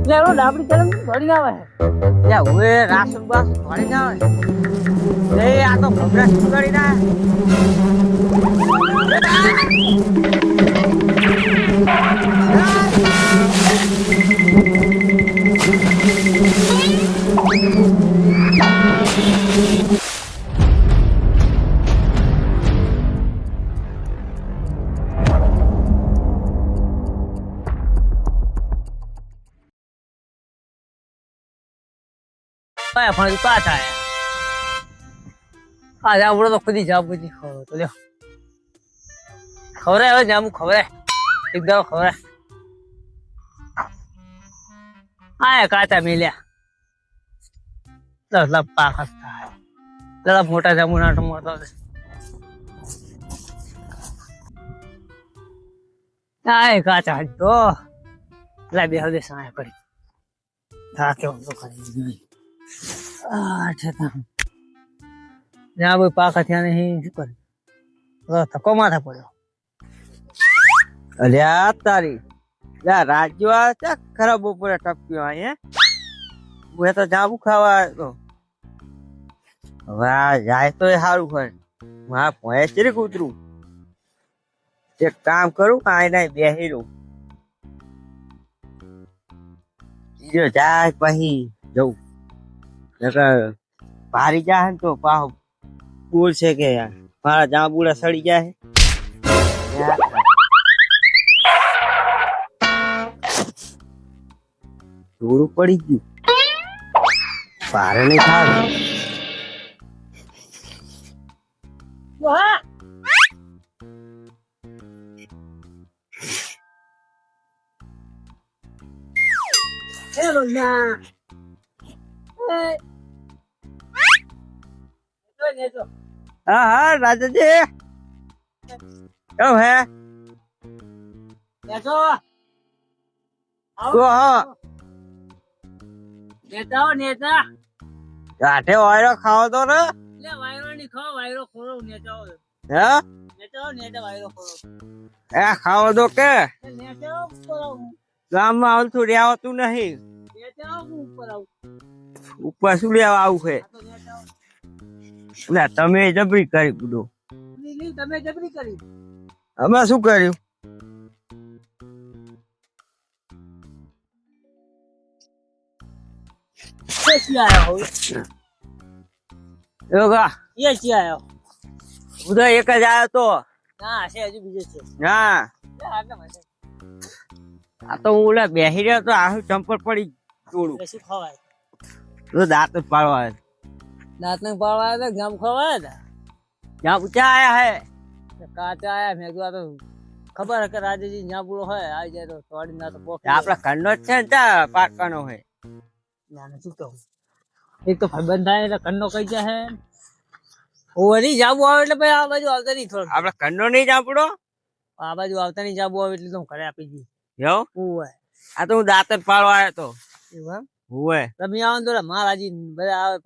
લેરો ડાબડી ચલમ ભણી આવે યા ઓએ રાશન બસ ભણી જાવ એ આ તો ખબર શું કરી ના પાય ફણ પા થાય આ જાબડો તો ખુદી જાબ બધી ખરો તો લ્યો ખવરે હવે જામુ ખવરે એકદમ ખવરે આય કાચા મેલ્યા દસ લાખ પાક હતા દાદા મોટા જામુ નાટો મળતો આય કાચા તો લા બે હવે સાય કરી થા કે તો કરી અચ્છા ના ભાઈ પાકા થયા નહીં શું કરે ધક્કો માથા પડ્યો અલ્યા તારી યા રાજ્યો આવે છે ખરાબ બપોરે ટપક્યો અહીંયા હું તો જાંબુ ખાવા આવ્યો હવે આ જાય તો એ સારું હોય મારા ભોંય ચીરીક ઉતરું એક કામ કરું કાંઈ નહીં બેસી રહું જો જાય પછી જવું ભારી જાય ને તો પાહો બોલ છે કે યાર મારા જાંબુડા સડી જાય થોડું પડી ગયું ભારે નહીં થાય હેલો ના હા હા રાજાજી કેમ હે બેસો તો હા નેતા નેતા કાઠે વાયરો ખાવો તો ને લે વાયરો ની ખાઓ વાયરો ખોરો નેતા હે નેતા વાયરો ખોરો એ ખાવો તો કે નેતા ઉપર આવું ગામમાં આવતું રહેવાતું નહીં નેતા ઉપર આવું ઉપર શું લેવા આવું છે એટલે તમે જબરી કરી કુડો તમે જબરી કરી અમે શું કર્યું હું તો એક જ આવ્યો તો ના છે હજુ બીજો છે હા આ તો હું ઓલા બેસી રહ્યો તો આખું ચંપલ પડી ચોડું શું ખવાય તો દાંત જ પાડવા આવ્યો દાંત ને પાડવા આવ્યા જામ ખવાય હતા જ્યાં ઊંચા આયા હે કાચા આયા મેં કીધું તો ખબર હે કે રાજાજી જ્યાં પૂરો હોય આવી જાય તો થોડી ના તો પોખી આપડા ઘરનો જ છે ને ચા પાકવાનો હોય ના શું કહું એક તો ભાઈબંધ થાય એટલે કન્નો કઈ જાય ઓરી જાબુ આવે એટલે ભાઈ આ બાજુ આવતા નહીં થોડું આપડા ઘરનો નહીં જાપડો આ બાજુ આવતા નહીં જાબુ આવે એટલે તો હું ઘરે આપી દઈ યો ઓય આ તો હું દાંત જ પાડવા આવ્યો તો એવું હોય તમે આવો તો મહારાજી બધા આવે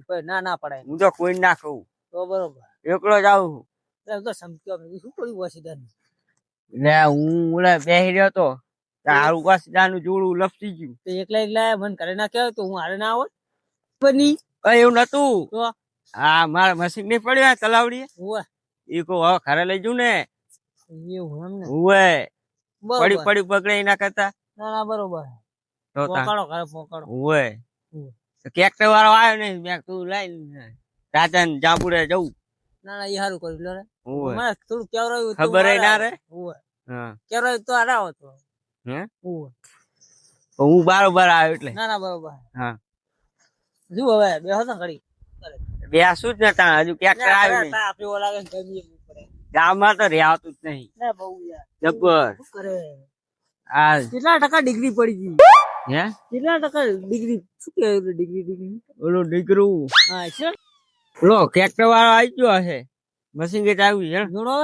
કોઈ ના ના પડાય હું તો કોઈ ના કહું તો બરોબર એકલો જ આવું તો સમજ્યો મેં શું કર્યું પછી તને એટલે હું ઓલા બેસી રહ્યો તો હારું નું જોડું લપસી ગયું તો એકલા મને ઘરે ના કહેવાય તો હું હારે ના આવો બની એવું નતું તો હા મારા મશીન નહીં પડ્યું તલાવડી ઓય એ કહું હવે ઘરે લઈ જઉં ને એવું એમ ને હોય પડી બરોબર પડી બગડે એના કરતા ના ના બરોબર તો પોકાડો ઘરે પોકાડો હોય કેક્ટર વાળો આવ્યો નહીં મેં તું લઈને રાજા ને જાંબુડે જવું ના ના એ સારું કર્યું લો રે હોય મને થોડું કેવરાયું ખબર ના રે ઓય હા કેવરાયું તો આરા હતો હે ઓય હું બારોબાર આવ્યો એટલે ના ના બરોબર હા જો હવે બે હતો ઘડી બે શું જ નતા હજુ કેક્ટર આવ્યું નહીં આપી લાગે ને ગમી પડે ગામમાં તો રહેવાતું જ નહીં ના બહુ યાર જબર શું કરે આ કેટલા ટકા ડિગ્રી પડી ગઈ હે કેટલા ટકા ડિગ્રી શું કે ડિગ્રી ઓલું દીકરું હા છે ઓલો કેક્ટર વાળો આવી ગયો હશે મશીન ગેટ આવ્યું છે જોડો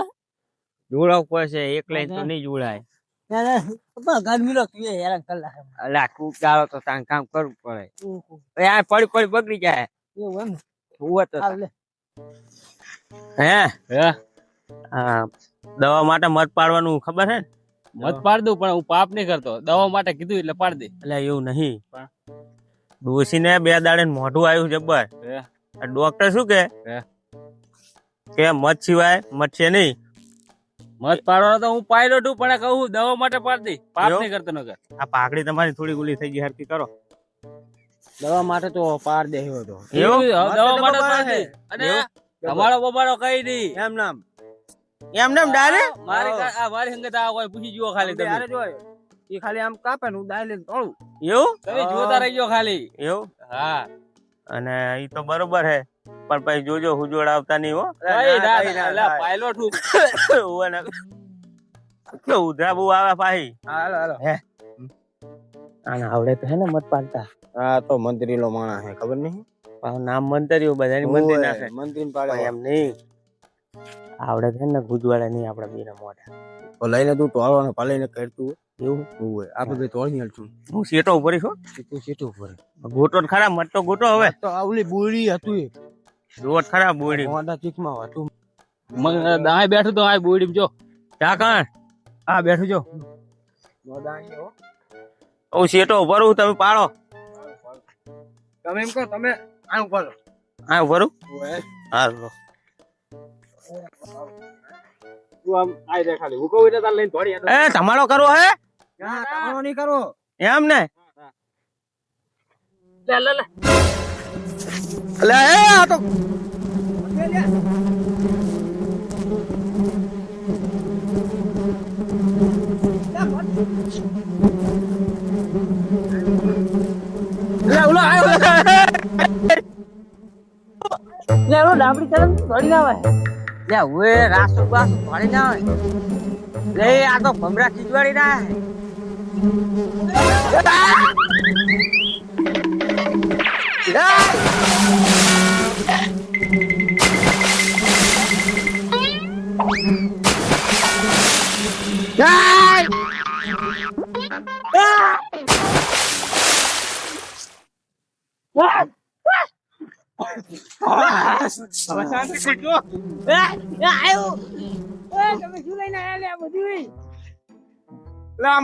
જોડાવ પડશે એક લાઈન તો નહીં જોડાય ગરમી નો પીએ હેરાન કલાક અલા ખૂબ ચાલો તો તાન કામ કરવું પડે આ પડી પડી બગડી જાય એવું એમ હુવા તો હાલ લે હે હા દવા માટે મધ પાડવાનું ખબર હે મત પાડ દઉં પણ હું પાપ નહીં કરતો, દવા માટે કીધું એટલે પાડ દે. એટલે એવું નહીં, ડોસીને 2 દાડે મોઢું આવ્યું જબ્બર. હે? ડોક્ટર શું કે હે? કે મત સિવાય મતશે નહીં. મત પાડવાનો તો હું પાડ્યો છું, પણ કહું દવા માટે પાડ દે, પાપ એવું? નહીં કરતો નગર. આ પાઘડી તમારી થોડી ગુલી થઈ ગઈ, હરકી કરો. દવા માટે તો પાર દેવો તો એવું? દવા માટે બરાબર પાડ દે. છે. અને એવું? તમારો બબાડો કઈ નહીં. એમ નામ ડાયરેક્ટ મારી સંગત આ કોઈ પૂછી જુઓ ખાલી તમે. એ ખાલી આમ કાપે ને હું દાઈ તોડું. એવું તમે જોતા રહી ગયો ખાલી. એવું. હા. અને ઈ તો બરોબર હે, પણ પછી જોજો હુજોડ આવતા નહીં હો. કઈ ના, અલા પાયલોટ હું. ઓવે ને. કે ઉધરા બહુ આવે પાહી. હાલો હાલો આને આવડે તો હે ને મત પાડતા. આ તો મંત્રી લો માણસ હે, ખબર નહીં પાછું નામ મંતરીઓ બધાની મંત્રી નાખે. મંત્રી પણ એમ નહીં, આવડે છે ને ગુજવાડા નહીં આપડા બીના મોઢા. તો લઈને તું ટોળો ને પાલીને કરતું એવું હોય આપણે બે તોડી હાલશું. હું સેટો ઉપર છું. તું સીટું ઉપર ગોટો તો ખરા, મત તો ગોટો હવે. તો આવલી બોળી હતું એ રોટ ખરા બોડી. મોઢા ચીકમાં હતું. દાય બેઠું તો આ બોડી જો. ક્યાં કાં આ બેઠું જો મોઢા અહીં હો. હું સેટો ઉપર હું, તમે પાડો. તમે એમ કહો, તમે આ ઉપર હા ઉપર હું. હા તું આમ આઈ રે ખાલી હું કહું એટલે તાર લઈને દોડી એ તમારો કરવો હે તમારો નહીં કરવો એમ ને. લે લે લે. એટલે એ આ તો ડાબડી કરે દોડી આવે લે ઓએ રાસો બાસ પાડી ના હોય. લે આ તો ભમરા ખીજવાડી ના હે.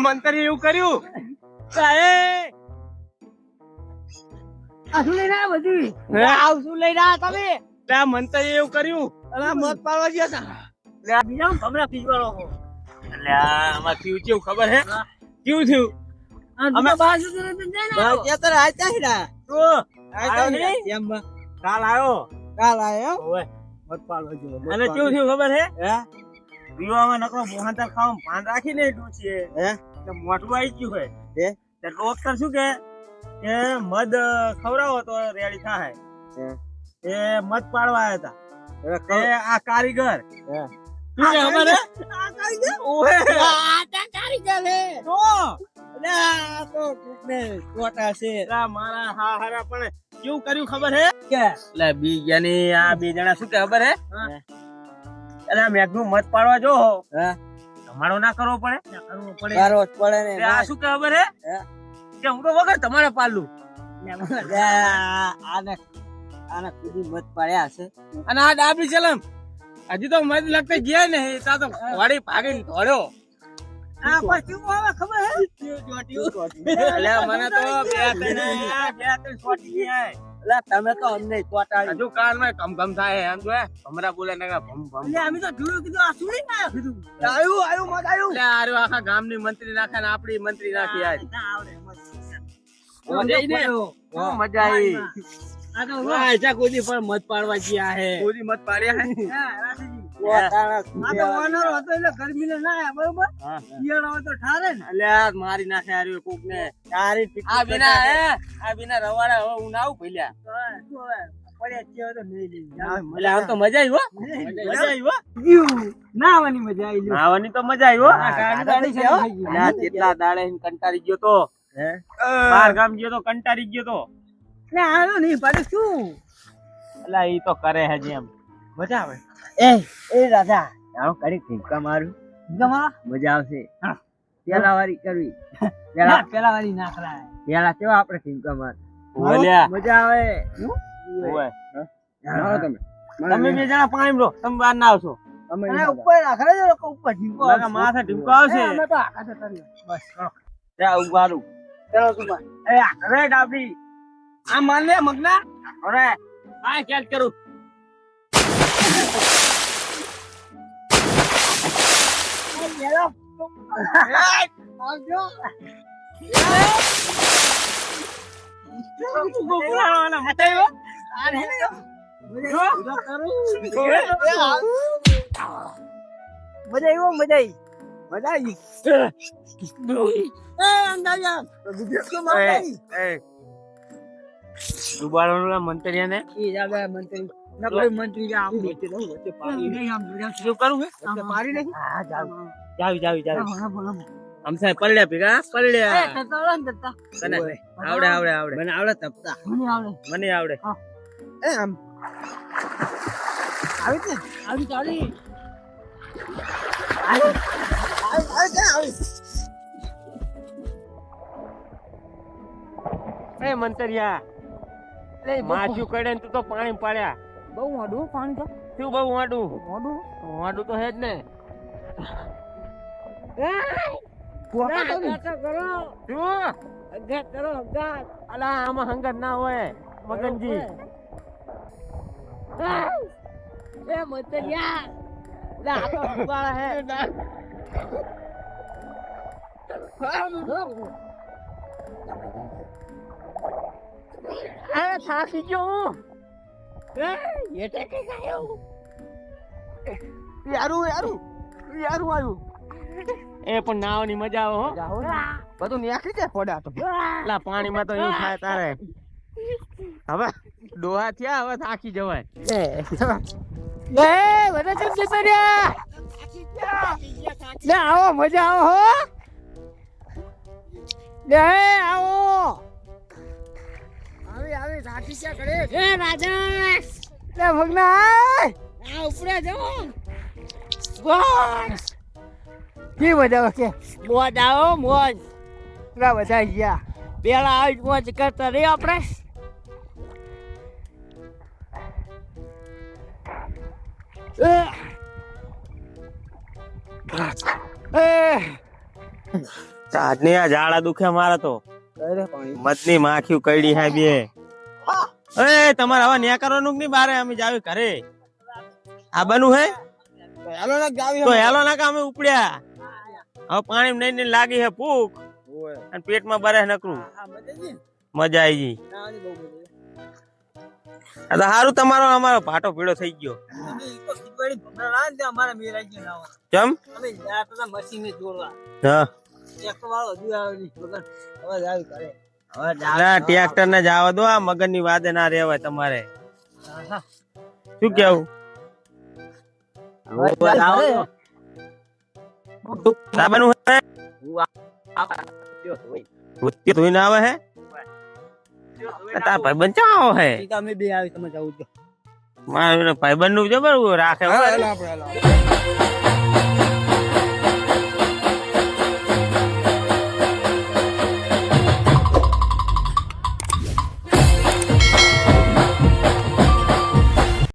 મંતરી એવું કર્યું. મંતરી એવું કર્યું. મત પાડવા ગયા હતા બીજા ભમરા પીજવાળો એટલે આમાં થયું કેવું ખબર હે? કેવું થયું? અમે બાજુ કાલ આવ્યો. કાલ આયો ઓવે. મત પાડવા ગયો અને કેવું થયું ખબર હે? પીવામાં નકરો મોહનથાળ ખાવા ભાન રાખીને ડૂચીએ. તો મોઢું આવી ગયું હોય. તે ડોક્ટર શું કે મધ ખવડાવો તો રેડી થાય. એ મધ પાડવા આવ્યા હતા. એ આ કારીગર શું કે ખબર હે? આ કારીગર ઓહે આ કારીગર હે તો આ તો કુકને કોટા છે. મારા હા હારા પણ કેવું કર્યું ખબર હે? કે એટલે બી ગયાની આ બે જણા શું કે ખબર હે? એટલે મેઘનું મત પાડવા જો તમારો ના કરવો પડે. કરવો પડે ને. આ શું કે ખબર હે? કે હું તો વગર તમારે પાડલું. આને કુદી મત પાડ્યા છે. અને આ ડાબી ચલમ હજી તો મત લગતા ગયા ને તા તો વાડી ભાગીને દોડ્યો. આ પછી હવે ખબર હે? એટલે મને તો બે ત્રણ છોટી ગયા. એટલે તમે તો અમને ચોટાડી. હજુ કાનમાં કમ થાય એમ જો હમણાં બોલે ને ભમ ભમ. એટલે અમે તો જોયું કીધું આ સુણી ના કીધું. આયું મત આયું. એટલે આર્યો આખા ગામની મંત્રી નાખે ને આપણી મંત્રી નાખી આજ. ના આવડે મજા આવી. આ તો વાંચા કોદી પણ મત પાડવા ગયા હે. કોદી મત પાડ્યા હે. હા રાસીજી. આ તો ઓનર હતો એટલે ગરમી ને ના આયા બરોબર. શિયાળો હોય તો ઠારે ને. એટલે મારી નાખે આર્યો કોક ને. તારી આ બિના હે આ બિના રવાડા હવે હું નાવું ભઈલ્યા. પડ્યા છે તો નહીં લઈ. એટલે આમ તો મજા આવી હો. મજા આવી હો. નાવાની મજા આવી. નાવાની તો મજા આવી હો. ગાડી છે હો. ના કેટલા દાડે કંટાળી ગયો તો. હે બાર ગામ ગયો તો કંટાળી ગયો તો. એટલે આનો નહીં પાડે શું? એટલે ઈ તો કરે હે જેમ મજા આવે. એ દાદા આવો કરી ઠીકા મારું. મજા આવશે. પેલા વારી કરવી. પેલા વારી નાખરા. પેલા કેવા આપણે ઠીકા માર. મજા આવે. ઓય તમે બે જણા પાણી લો. તમે બહાર ના આવશો. અને ઉપર રાખે છે લોકો ઉપર ઢીંકો લાગે માથે ઢીંકો આવશે. અમે તો આખા જતા રહ્યા. બસ કરો. ત્યાં ઉભારું. ચલો કુમાર. એ અરે ડાબડી આ માન લે મગના. અરે આ કેચ કરું. આવજો. ડુબાડો મંતરિયાને મંત્રી આમ વચ્ચે રહું, વચ્ચે પાડી નહીં, આમ શું કરું હે? પાડી નહીં. હા જાવ જાવી બોલો, બોલો. આમ સાહેબ પડ્યા ભેગા પડ્યા. એ કરતા આવડે ને કરતા? કને? આવડે મને આવડે તપતા. મને આવડે. મને આવડે. એ આમ આવી છે, આવી ચાલી. એ મંતરિયા માછું કડે ને તું તો પાણી પાડ્યા. બહુ મોડું પાણી તો શું બહુ વાડું? મોડું વાડું તો હે જ ને. અલા આમાં હંગત ના હોય મગનજી. એ મતરિયા લા તો વાળા હે અરે થાકી ગયો હું. એ ટેકે ગયો યારું આવ્યું. એ પણ નાવાની મજા આવે હો. બધું નાખી દે ફોડા તો. અલા પાણીમાં તો એવું થાય તારે. હવે ડોહા થયા, હવે થાકી જવાય. લે બધા ચમ જતો રહ્યા. લે આવો મજા આવો હો. લે આવો. આવી સાથી ક્યાં કરે? એ રાજા લે ભગના આ ઉપરે જાઓ. બસ કી મજા કે મોજ આવો મોજ. પૂરા બધા ગયા પેલા આવી મોજ કરતા રહી આપણે. આજની આ ઝાડા દુખે મારે તો. મધની માખ્યું કઈડી હે બે. એ તમારે હવે ન્યા કરવાનું કે નહીં બારે? અમે જાવી ઘરે. આ બનું હે તો હેલો ના કે અમે ઉપડ્યા. હવે પાણી નહીં નહીં લાગી હે ભૂખ અને પેટમાં બરે નકરું. મજા આવી ગઈ. આ તો સારું તમારો અમારો ભાટો પીળો થઈ ગયો. ચમ હા ટ્રેક્ટર ને જવા દો. આ મગન ની વાદે ના રેવાય તમારે. શું કેવું? સાબાનું હે રૂપિયા ધોઈને આવે હે. તાર ભાઈબંધ ચાવો હે. અમે બે આવી તમે જવું છો. મારા ભાઈબંધ નું જબર રાખે.